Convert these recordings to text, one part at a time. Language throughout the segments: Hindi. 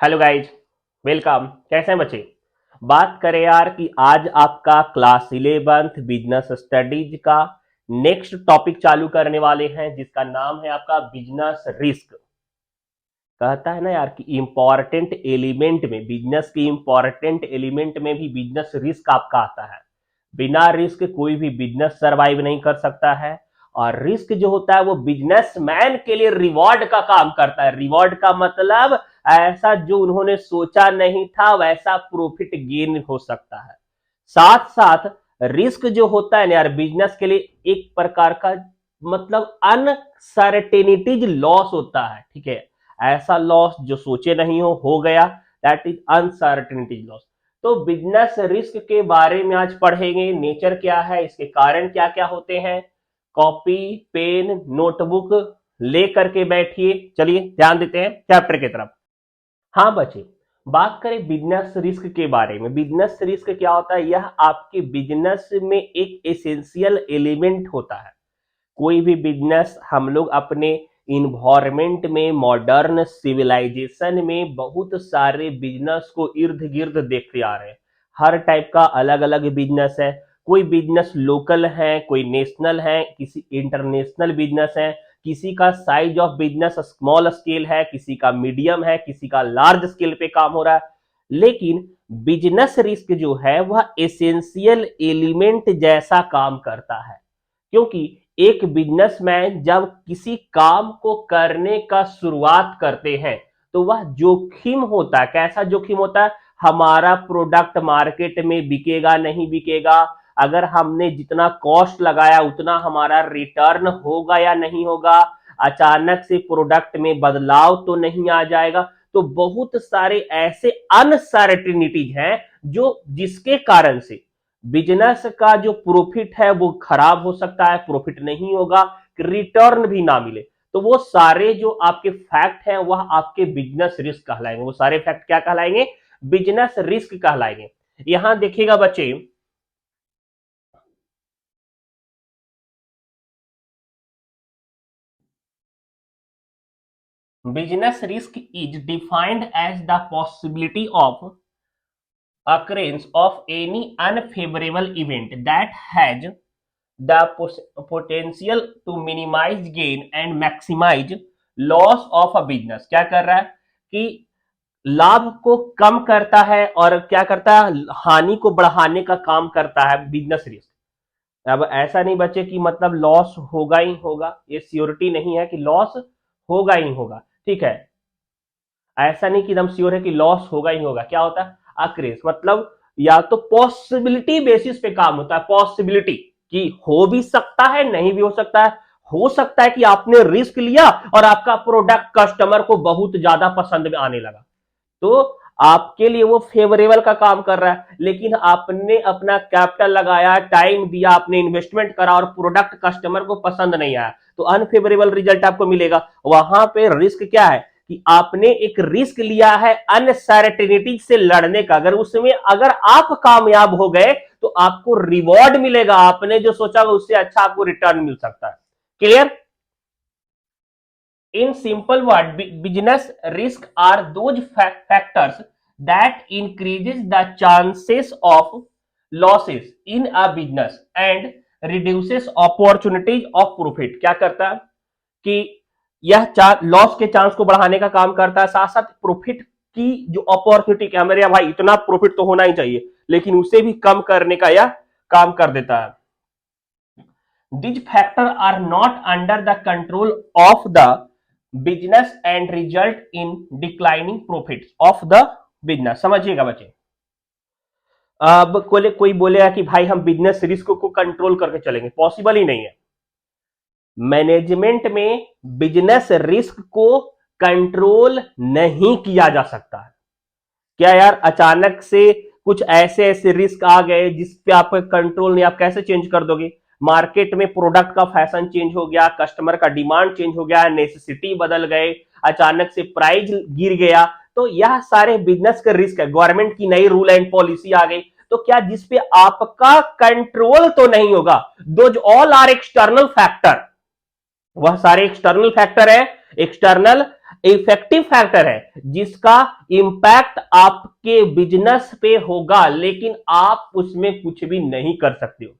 Hello guys, welcome. कैसे हैं बच्चे? बात करें यार कि आज आपका क्लास 11th बिजनेस स्टडीज का नेक्स्ट टॉपिक चालू करने वाले हैं, जिसका नाम है आपका बिजनेस रिस्क। कहता है ना यार कि इंपॉर्टेंट एलिमेंट में, बिजनेस की इंपॉर्टेंट एलिमेंट में भी बिजनेस रिस्क आपका आता है। बिना रिस्क कोई भी बिजनेस सरवाइव नहीं कर सकता है। और रिस्क जो होता है वो बिजनेसमैन के लिए रिवॉर्ड का काम करता है। रिवॉर्ड का मतलब ऐसा जो उन्होंने सोचा नहीं था वैसा प्रॉफिट गेन हो सकता है। साथ साथ रिस्क जो होता है ना यार, बिजनेस के लिए एक प्रकार का मतलब अनसर्टेनिटीज लॉस होता है। ठीक है, ऐसा लॉस जो सोचे नहीं हो गया, दैट इज अनसर्टेनिटीज लॉस। तो बिजनेस रिस्क के बारे में आज पढ़ेंगे। नेचर क्या है, इसके कारण क्या क्या होते हैं। कॉपी पेन नोटबुक ले करके बैठिए। चलिए ध्यान देते हैं चैप्टर की तरफ। हाँ बच्चे, बात करें बिजनेस रिस्क के बारे में। बिजनेस रिस्क क्या होता है? यह आपके बिजनेस में एक एसेंशियल एलिमेंट होता है। कोई भी बिजनेस हम लोग अपने इन्वायरमेंट में, मॉडर्न सिविलाइजेशन में बहुत सारे बिजनेस को इर्द गिर्द देखते आ रहे हैं। हर टाइप का अलग अलग बिजनेस है। कोई बिजनेस लोकल है, कोई नेशनल है, किसी इंटरनेशनल बिजनेस है, किसी का size of business small scale है, किसी का मीडियम है, किसी का लार्ज स्केल पे काम हो रहा है। लेकिन बिजनेस रिस्क जो है वह एसेंशियल एलिमेंट जैसा काम करता है। क्योंकि एक बिजनेसमैन जब किसी काम को करने का शुरुआत करते हैं तो वह जोखिम होता है। कैसा जोखिम होता है? हमारा प्रोडक्ट मार्केट में बिकेगा नहीं बिकेगा, अगर हमने जितना कॉस्ट लगाया उतना हमारा रिटर्न होगा या नहीं होगा, अचानक से प्रोडक्ट में बदलाव तो नहीं आ जाएगा। तो बहुत सारे ऐसे अनसर्टिनिटीज हैं जो जिसके कारण से बिजनेस का जो प्रॉफिट है वो खराब हो सकता है, प्रॉफिट नहीं होगा, रिटर्न भी ना मिले। तो वो सारे जो आपके फैक्ट हैं वह आपके बिजनेस रिस्क कहलाएंगे। वो सारे फैक्ट क्या कहलाएंगे? बिजनेस रिस्क कहलाएंगे। यहां देखिएगा बच्चे, business risk is defined as the possibility of occurrence of any unfavorable event that has the potential to minimize gain and maximize loss of a business। क्या कर रहा है कि लाभ को कम करता है और क्या करता है, हानि को बढ़ाने का काम करता है बिजनेस रिस्क। अब ऐसा नहीं बचे कि मतलब लॉस होगा ही होगा, ये श्योरिटी नहीं है कि लॉस होगा ही होगा। ठीक है, ऐसा नहीं कि एकदम श्योर है कि लॉस होगा ही होगा। क्या होता है? अक्रेस मतलब या तो पॉसिबिलिटी बेसिस पे काम होता है। पॉसिबिलिटी कि हो भी सकता है, नहीं भी हो सकता है। हो सकता है कि आपने रिस्क लिया और आपका प्रोडक्ट कस्टमर को बहुत ज्यादा पसंद में आने लगा, तो आपके लिए वो फेवरेबल का काम कर रहा है। लेकिन आपने अपना कैपिटल लगाया, टाइम दिया, आपने इन्वेस्टमेंट करा और प्रोडक्ट कस्टमर को पसंद नहीं आया, तो अनफेवरेबल रिजल्ट आपको मिलेगा। वहां पे रिस्क क्या है कि आपने एक रिस्क लिया है अनसर्टेनिटी से लड़ने का। अगर आप कामयाब हो गए तो आपको रिवॉर्ड मिलेगा, आपने जो सोचा उससे अच्छा आपको रिटर्न मिल सकता है। Clear? In simple word, business risk are those factors that increases the chances of losses in a business and reduces opportunities of profit। क्या करता है कि यह लॉस के चांस को बढ़ाने का काम करता है, साथ साथ प्रॉफिट की जो अपॉर्चुनिटी है, मेरे भाई इतना प्रॉफिट तो होना ही चाहिए, लेकिन उसे भी कम करने का यह काम कर देता है। These factors are not under the control of the business and result in declining profits of the business। समझिएगा बच्चे। अब कोई बोलेगा कि भाई हम बिजनेस रिस्क को कंट्रोल करके चलेंगे, पॉसिबल ही नहीं है। मैनेजमेंट में बिजनेस रिस्क को कंट्रोल नहीं किया जा सकता है। क्या यार, अचानक से कुछ ऐसे ऐसे रिस्क आ गए जिस पे आपका कंट्रोल नहीं, आप कैसे चेंज कर दोगे? मार्केट में प्रोडक्ट का फैशन चेंज हो गया, कस्टमर का डिमांड चेंज हो गया, नेसेसिटी बदल गए, अचानक से प्राइस गिर गया, तो यह सारे बिजनेस का रिस्क है। गवर्नमेंट की नई रूल एंड पॉलिसी आ गई, तो क्या जिसपे आपका कंट्रोल तो नहीं होगा। Those all are external factor, वह सारे एक्सटर्नल फैक्टर है। एक्सटर्नल इफेक्टिव फैक्टर है जिसका इंपैक्ट आपके बिजनेस पे होगा, लेकिन आप उसमें कुछ भी नहीं कर सकते हो।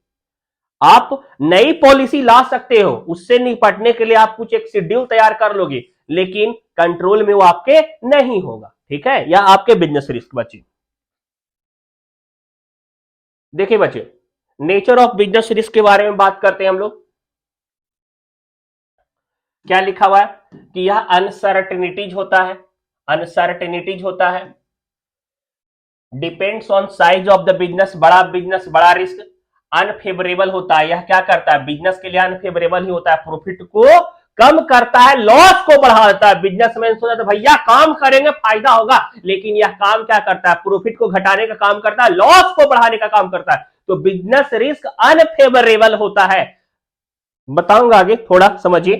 आप नई पॉलिसी ला सकते हो, उससे निपटने के लिए आप कुछ एक शेड्यूल तैयार कर लोगे, लेकिन कंट्रोल में वो आपके नहीं होगा, ठीक है, या आपके बिजनेस रिस्क। बच्चे देखिए बच्चे, नेचर ऑफ बिजनेस रिस्क के बारे में बात करते हैं हम लोग। क्या लिखा हुआ है कि यह अनसर्टेनिटीज होता है, अनसर्टेनिटीज होता है, depends on size of the business, बड़ा बिजनेस बड़ा रिस्क, अनफेवरेबल होता है, यह क्या करता है बिजनेस के लिए अनफेवरेबल ही होता है, प्रॉफिट को कम करता है, लॉस को बढ़ाता है। बिजनेसमैन सोचता है भैया काम करेंगे फायदा होगा, लेकिन यह काम क्या करता है, प्रॉफिट को घटाने का काम करता है, लॉस को बढ़ाने का काम करता है। तो बिजनेस रिस्क अनफेवरेबल होता है। बताऊंगा आगे, थोड़ा समझिए।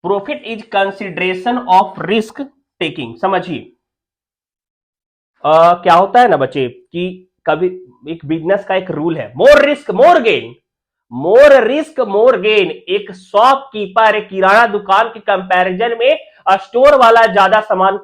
Profit is consideration of risk taking. समझिए क्या होता है ना बच्चे कि कभी एक बिजनेस का एक रूल है, मोर रिस्क मोर गेन, मोर रिस्क मोर गेन। एक शॉपकीपर एक किराना दुकान के कंपैरिजन में स्टोर वाला ज्यादा सामान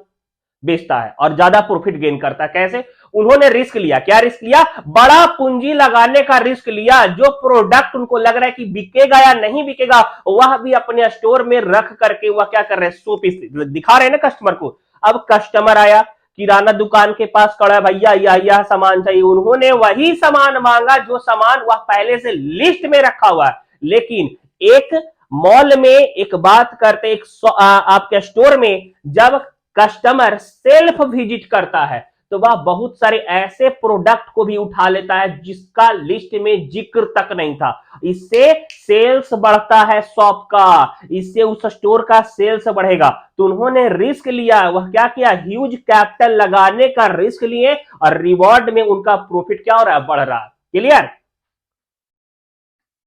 बेचता है और ज्यादा प्रॉफिट गेन करता है। कैसे? उन्होंने रिस्क लिया। क्या रिस्क लिया? बड़ा पूंजी लगाने का रिस्क लिया। जो प्रोडक्ट उनको लग रहा है कि बिकेगा या नहीं बिकेगा, वह भी अपने स्टोर में रख करके वह क्या कर रहे हैं, शो पीस दिखा रहे हैं ना कस्टमर को। अब कस्टमर आया किराना दुकान के पास, खड़ा भैया यह सामान चाहिए, उन्होंने वही सामान मांगा जो सामान वह पहले से लिस्ट में रखा हुआ है। लेकिन एक मॉल में एक बात करते, आपके स्टोर में जब कस्टमर सेल्फ विजिट करता है तो वह बहुत सारे ऐसे प्रोडक्ट को भी उठा लेता है जिसका लिस्ट में जिक्र तक नहीं था। इससे सेल्स बढ़ता है शॉप का, इससे उस स्टोर का सेल्स बढ़ेगा। तो उन्होंने रिस्क लिया। वह क्या किया? ह्यूज कैपिटल लगाने का रिस्क लिए और रिवॉर्ड में उनका प्रॉफिट क्या हो रहा है? बढ़ रहा है। Clear?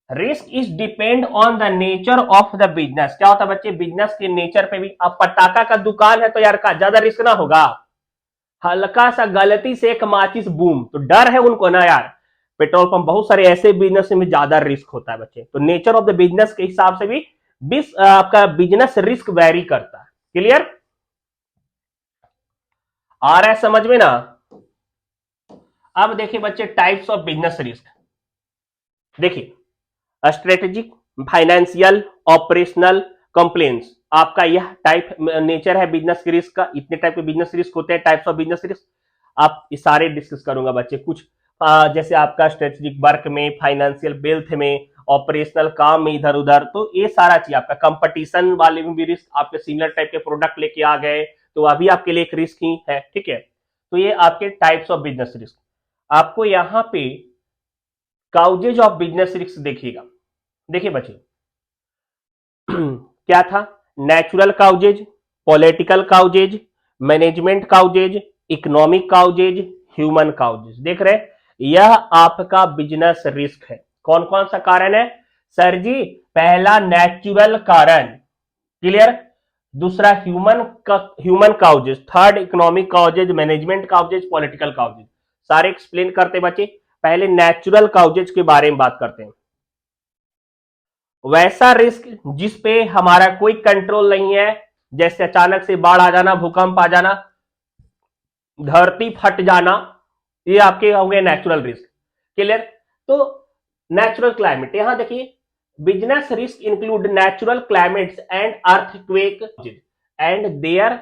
Risk is depend on the nature of the business. क्या होता है बच्चे? बिजनेस के नेचर पे भी। अब पटाखा का दुकान है तो यार का ज्यादा रिस्क ना होगा? हल्का सा गलती से एक माचिस बूम, तो डर है उनको ना यार। पेट्रोल पंप, बहुत सारे ऐसे बिजनेस में ज्यादा रिस्क होता है बच्चे। तो नेचर ऑफ द बिजनेस के हिसाब से भी आपका बिजनेस रिस्क वेरी करता है। क्लियर? आ रहा है समझ में ना? अब देखिए बच्चे, टाइप्स ऑफ बिजनेस रिस्क। देखिए, स्ट्रेटेजिक, फाइनेंशियल, ऑपरेशनल, कंप्लेंट्स, आपका यह टाइप नेचर है बिजनेस के रिस्क का। इतने टाइप के बिजनेस रिस्क होते हैं, टाइप्स ऑफ बिजनेस रिस्क। आप सारे डिस्कस करूंगा बच्चे। कुछ जैसे आपका स्ट्रेटेजिक वर्क में, फाइनेंशियल वेल्थ में, ऑपरेशनल काम में इधर उधर, तो ये सारा चीज आपका। कंपटीशन वाले में भी रिस्क, आपके सिमिलर टाइप के प्रोडक्ट लेके आ गए तो अभी आपके लिए एक रिस्क ही है। ठीक है, तो ये आपके टाइप्स ऑफ बिजनेस रिस्क। आपको यहाँ पे काउजेज ऑफ बिजनेस रिस्क देखिएगा। देखिए बच्चे, क्या था? Natural causes, political causes, management causes, economic causes, human causes. देख रहे हैं, यह आपका बिजनेस रिस्क है। कौन कौन सा कारण है सर जी? पहला नेचुरल कारण, क्लियर। दूसरा human causes, third economic causes, management causes, political causes. सारे एक्सप्लेन करते बच्चे। पहले नेचुरल काउजेज के बारे में बात करते हैं। वैसा रिस्क जिस पे हमारा कोई कंट्रोल नहीं है, जैसे अचानक से बाढ़ आ जाना, भूकंप आ जाना, धरती फट जाना, ये आपके होंगे नेचुरल रिस्क। क्लियर? तो नेचुरल क्लाइमेट, यहां देखिए, business risk include natural climates and earthquake and their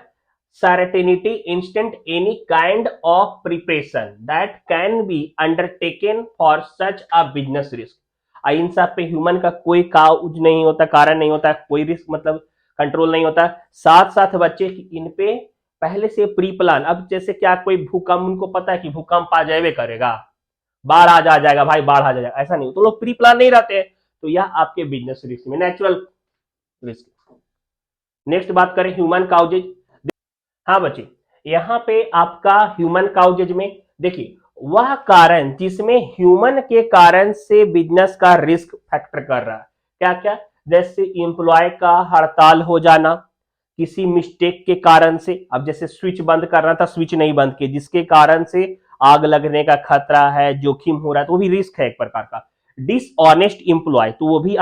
certainty instant any kind of preparation that can be undertaken for such a business risk। इन सब पे ह्यूमन का कोई काउज नहीं होता, कारण नहीं होता, कोई रिस्क मतलब कंट्रोल नहीं होता। साथ साथ बच्चे इन पे पहले से प्री प्लान। अब जैसे क्या, कोई भूकंप, उनको पता है कि भूकंप आ जाए करेगा, बाढ़ आ जाएगा भाई, बाढ़ आ जाएगा, ऐसा नहीं, तो लोग प्री प्लान नहीं रहते हैं। तो यह आपके बिजनेस रिस्क में नेचुरल रिस्क। नेक्स्ट बात करें ह्यूमन काउजेज। हाँ बच्चे, यहां पे आपका ह्यूमन काउजेज में देखिए, वह कारण जिसमें ह्यूमन के कारण से बिजनेस का रिस्क फैक्टर कर रहा है। क्या क्या? जैसे एम्प्लॉय का हड़ताल हो जाना, किसी मिस्टेक के कारण से। अब जैसे स्विच बंद करना था, स्विच नहीं बंद किया, जिसके कारण से आग लगने का खतरा है, जोखिम हो रहा है, तो वो भी रिस्क है एक प्रकार का। डिसऑनेस्ट इंप्लॉय, तो वो भी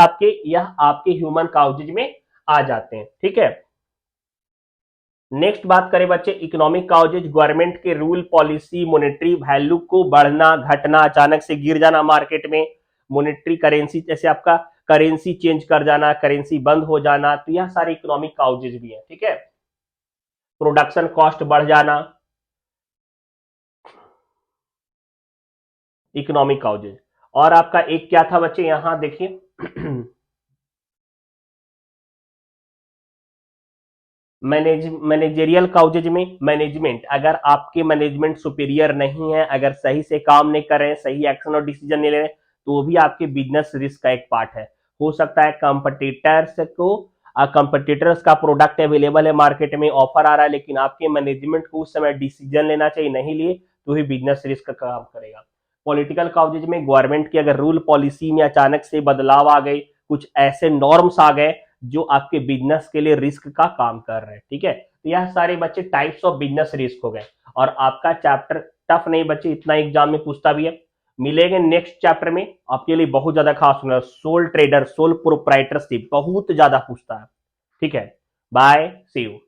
यह आपके ह्यूमन काउजेज में आ जाते हैं। ठीक है, नेक्स्ट बात करें बच्चे इकोनॉमिक काउजेज, गवर्नमेंट के रूल पॉलिसी, मॉनेटरी वैल्यू को बढ़ना घटना, अचानक से गिर जाना मार्केट में, मॉनेटरी करेंसी जैसे आपका करेंसी चेंज कर जाना, करेंसी बंद हो जाना, तो यह सारे इकोनॉमिक काउजेज भी है। ठीक है, प्रोडक्शन कॉस्ट बढ़ जाना, इकोनॉमिक काउजेज। और आपका एक क्या था बच्चे, यहां देखिए मैनेजेरियल काउजेज में मैनेजमेंट, अगर आपके मैनेजमेंट सुपीरियर नहीं है, अगर सही से काम नहीं कर रहे हैं, सही एक्शन और डिसीजन नहीं ले रहे हैं, तो वो भी आपके बिजनेस रिस्क का एक पार्ट है। हो सकता है कंपटीटर्स का प्रोडक्ट अवेलेबल है मार्केट में, ऑफर आ रहा है, लेकिन आपके मैनेजमेंट को उस समय डिसीजन लेना चाहिए, नहीं लिए तो ही बिजनेस रिस्क का काम करेगा। पॉलिटिकल काउजेज में गवर्नमेंट की अगर रूल पॉलिसी में अचानक से बदलाव आ गए, कुछ ऐसे नॉर्म्स आ गए जो आपके बिजनेस के लिए रिस्क का काम कर रहे हैं। ठीक है, तो यह सारे बच्चे टाइप्स ऑफ बिजनेस रिस्क हो गए। और आपका चैप्टर टफ नहीं बच्चे, इतना एग्जाम में पूछता भी है। मिलेंगे नेक्स्ट चैप्टर में, आपके लिए बहुत ज्यादा खास होगा, सोल ट्रेडर, सोल प्रोप्राइटरशिप बहुत ज्यादा पूछता है। ठीक है, बाय, सी यू।